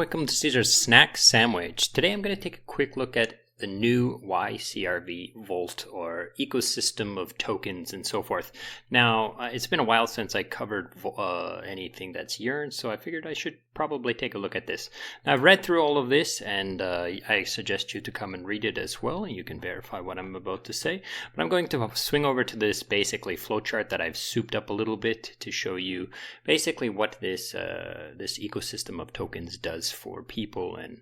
welcome to Caesar's Snack Sandwich. Today I'm going to take a quick look at the new yCRV vault or ecosystem of tokens and so forth. Now, it's been a while since I covered anything that's Yearn, so I figured I should probably take a look at this. Now, I've read through all of this, and I suggest you to come and read it as well, and you can verify what I'm about to say. But I'm going to swing over to this basically flowchart that I've souped up a little bit to show you basically what this ecosystem of tokens does for people and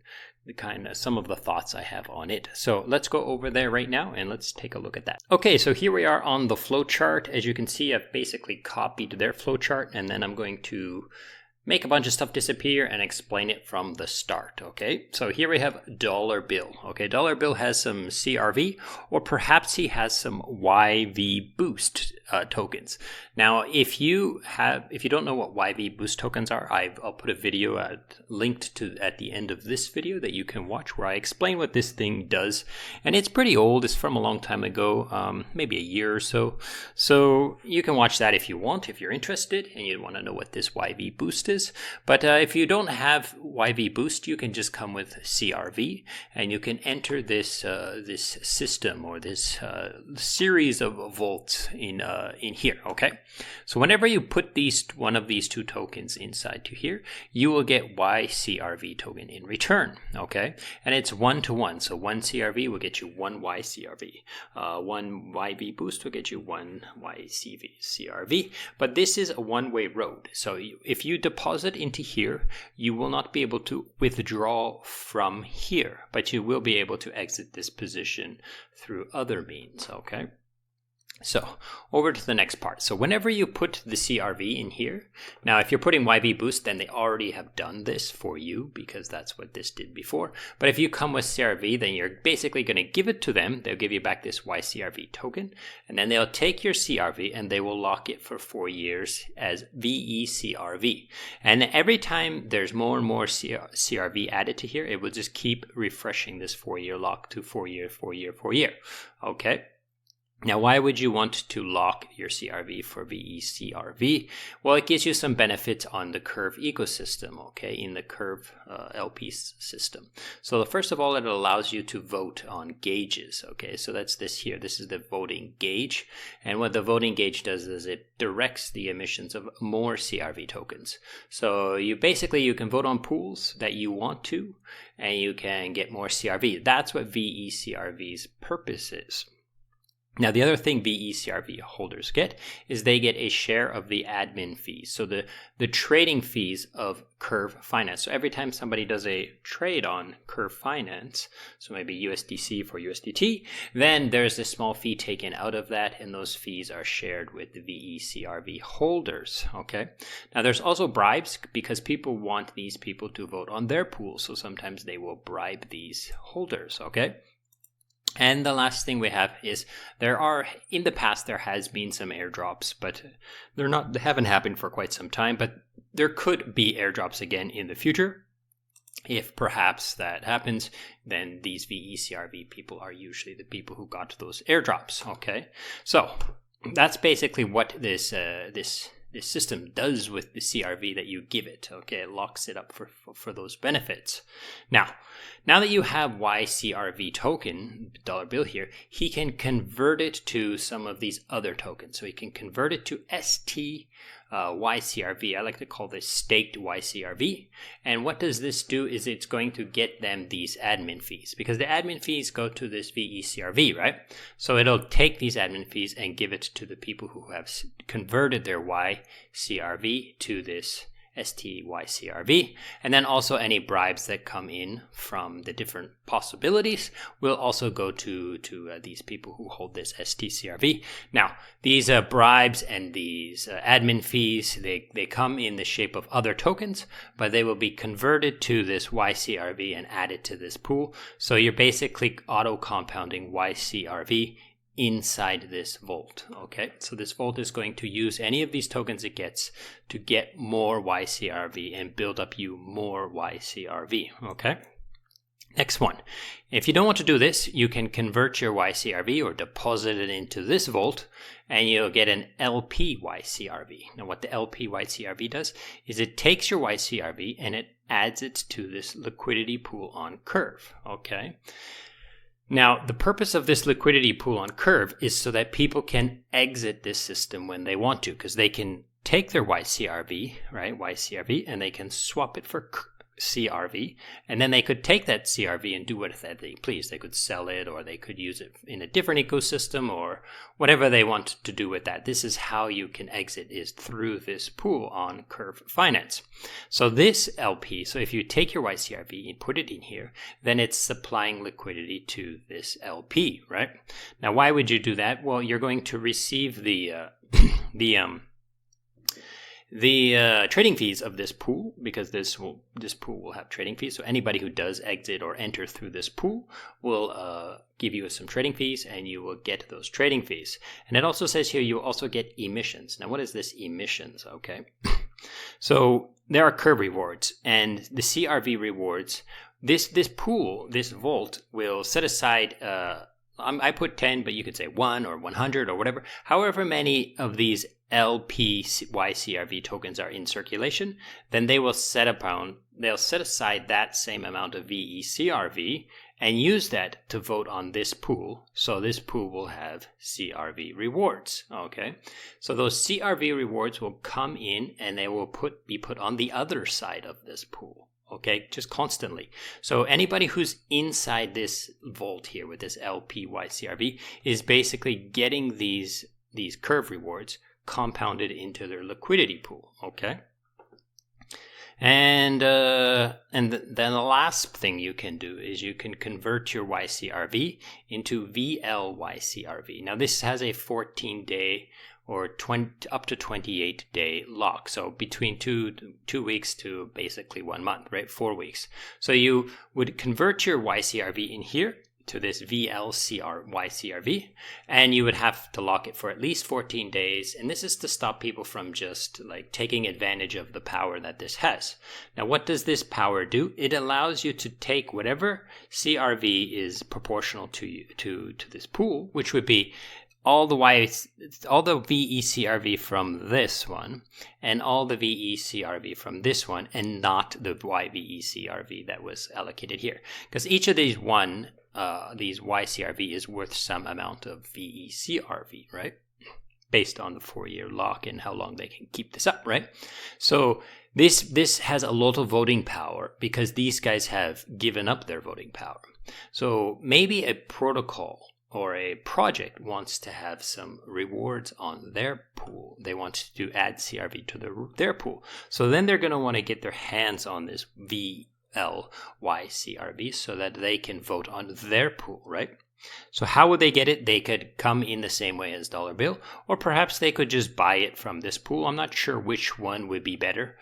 some of the thoughts I have on it. So let's go over there right now and let's take a look at that. Okay, so here we are on the flowchart. As you can see, I've basically copied their flowchart, and then I'm going to make a bunch of stuff disappear and explain it from the start. Okay, so here we have Dollar Bill. Okay, Dollar Bill has some CRV, or perhaps he has some YV Boost tokens. Now, if you don't know what YV Boost tokens are, I'll put a video linked to at the end of this video that you can watch where I explain what this thing does. And it's pretty old. It's from a long time ago, maybe a year or so. So you can watch that if you want, if you're interested and you want to know what this YV Boost is. But if you don't have YV Boost, you can just come with CRV and you can enter this system or this series of vaults in here. Okay, so whenever you put one of these two tokens inside to here, you will get yCRV token in return. Okay, and it's 1-to-1. So one CRV will get you one yCRV. One YV Boost will get you one yCRV. But this is a one-way road. So if you deposit into here, you will not be able to withdraw from here, but you will be able to exit this position through other means. Okay, so over to the next part. So whenever you put the CRV in here, now if you're putting YV Boost, then they already have done this for you because that's what this did before. But if you come with CRV, then you're basically going to give it to them. They'll give you back this yCRV token, and then they'll take your CRV and they will lock it for 4 years as yCRV. And every time there's more and more CRV added to here, it will just keep refreshing this 4-year lock to 4 year, 4 year, 4 year. Okay. Now, why would you want to lock your CRV for yCRV? Well, it gives you some benefits on the Curve ecosystem, okay, in the Curve LP system. So first of all, it allows you to vote on gauges, okay, so that's this here. This is the voting gauge, and what the voting gauge does is it directs the emissions of more CRV tokens. So you can vote on pools that you want to, and you can get more CRV. That's what yCRV's purpose is. Now, the other thing yCRV holders get is they get a share of the admin fees. So the trading fees of Curve Finance. So every time somebody does a trade on Curve Finance, so maybe USDC for USDT, then there's a small fee taken out of that, and those fees are shared with the yCRV holders. Okay. Now, there's also bribes because people want these people to vote on their pool. So sometimes they will bribe these holders. Okay. And the last thing we have is in the past there has been some airdrops, but they haven't happened for quite some time, but there could be airdrops again in the future. If perhaps that happens, then these yCRV people are usually the people who got those airdrops. Okay, so that's basically what this system does with the CRV that you give it. Okay, it locks it up for those benefits. Now that you have yCRV token, Dollar Bill here, he can convert it to some of these other tokens. So he can convert it to ST yCRV. I like to call this staked yCRV. And what does this do is it's going to get them these admin fees, because the admin fees go to this yCRV, right? So it'll take these admin fees and give it to the people who have converted their yCRV to this ST yCRV, and then also any bribes that come in from the different possibilities will also go to these people who hold this ST CRV. Now, these bribes and these admin fees, they come in the shape of other tokens, but they will be converted to this yCRV and added to this pool. So you're basically auto-compounding yCRV inside this vault. Okay, so this vault is going to use any of these tokens it gets to get more yCRV and build up you more yCRV. Okay, Next one. If you don't want to do this, you can convert your yCRV or deposit it into this vault, and you'll get an LP yCRV. Now, what the LP yCRV does is it takes your yCRV and it adds it to this liquidity pool on Curve. Okay. Now, the purpose of this liquidity pool on Curve is so that people can exit this system when they want to, because they can take their yCRV, right, yCRV, and they can swap it for CRV, and then they could take that CRV and do what they please. They could sell it, or they could use it in a different ecosystem, or whatever they want to do with that. This is how you can exit, is through this pool on Curve Finance. So this LP, so if you take your yCRV and put it in here, then it's supplying liquidity to this LP, right? Now, why would you do that? Well, you're going to receive the trading fees of this pool, because this pool will have trading fees. So anybody who does exit or enter through this pool will give you some trading fees, and you will get those trading fees. And it also says here you also get emissions. Now, what is this emissions? Okay, so there are Curve rewards, and the CRV rewards. This pool, this vault, will set aside. I put 10, but you could say 1 or 100 or whatever. However many of these LP yCRV tokens are in circulation, then they'll set aside that same amount of yCRV and use that to vote on this pool. So this pool will have CRV rewards. Okay, so those CRV rewards will come in, and they will be put on the other side of this pool. Okay, just constantly. So anybody who's inside this vault here with this LP yCRV is basically getting these Curve rewards compounded into their liquidity pool. Okay, and then the last thing you can do is you can convert your yCRV into VL yCRV. Now, this has a 14-day or up to 28-day lock. So between two weeks to basically 1 month, right? 4 weeks. So you would convert your yCRV in here to this yCRV, and you would have to lock it for at least 14 days. And this is to stop people from just like taking advantage of the power that this has. Now, what does this power do? It allows you to take whatever CRV is proportional to you, to this pool, which would be all the VECRV from this one, and all the VECRV from this one, and not the YVECRV that was allocated here. Because each of these yCRV is worth some amount of VECRV, right? Based on the 4-year lock and how long they can keep this up, right? So this has a lot of voting power, because these guys have given up their voting power. So maybe a protocol or a project wants to have some rewards on their pool. They want to add CRV to their pool. So then they're going to want to get their hands on this VL yCRV so that they can vote on their pool, right? So how would they get it? They could come in the same way as dollar bill, or perhaps they could just buy it from this pool. I'm not sure which one would be better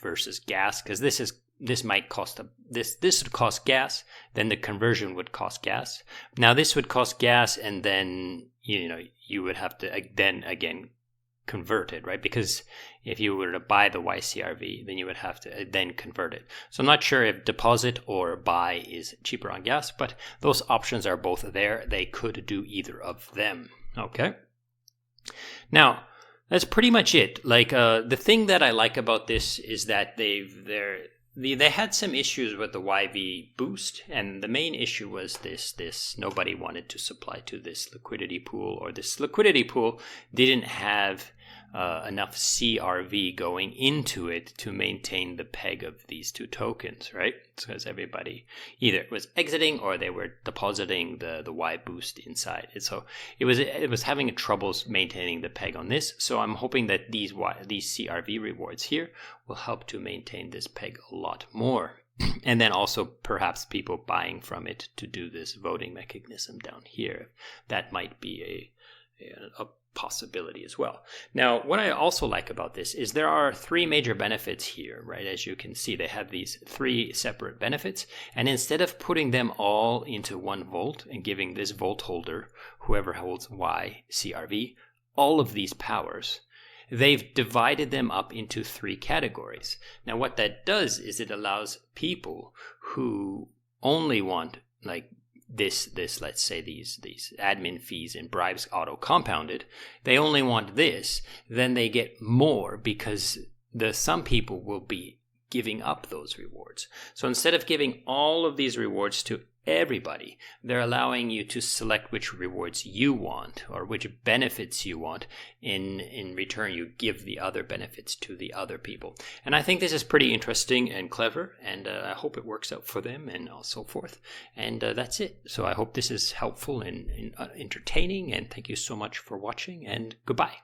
versus gas, because this might cost this would cost gas, then the conversion would cost gas. Now this would cost gas, and then you would have to then again convert it, right? Because if you were to buy the yCRV, then you would have to then convert it. So I'm not sure if deposit or buy is cheaper on gas, but those options are both there. They could do either of them. Okay. Now, that's pretty much it. Like the thing that I like about this is that they had some issues with the YV boost, and the main issue was this nobody wanted to supply to this liquidity pool, or this liquidity pool didn't have enough CRV going into it to maintain the peg of these two tokens, right? Because everybody either was exiting or they were depositing the Y boost inside. And so it was having troubles maintaining the peg on this. So I'm hoping that these CRV rewards here will help to maintain this peg a lot more. And then also perhaps people buying from it to do this voting mechanism down here. That might be a possibility as well. Now, what I also like about this is there are 3 major benefits here, right? As you can see, they have these 3 separate benefits. And instead of putting them all into one vault and giving this vault holder, whoever holds Y CRV, all of these powers, they've divided them up into 3 categories. Now, what that does is it allows people who only want like this let's say these admin fees and bribes auto compounded, they only want this, then they get more because some people will be giving up those rewards. So instead of giving all of these rewards to everybody, they're allowing you to select which rewards you want or which benefits you want. In return, you give the other benefits to the other people. And I think this is pretty interesting and clever, and I hope it works out for them and so forth. And that's it. So I hope this is helpful and entertaining, and thank you so much for watching, and goodbye.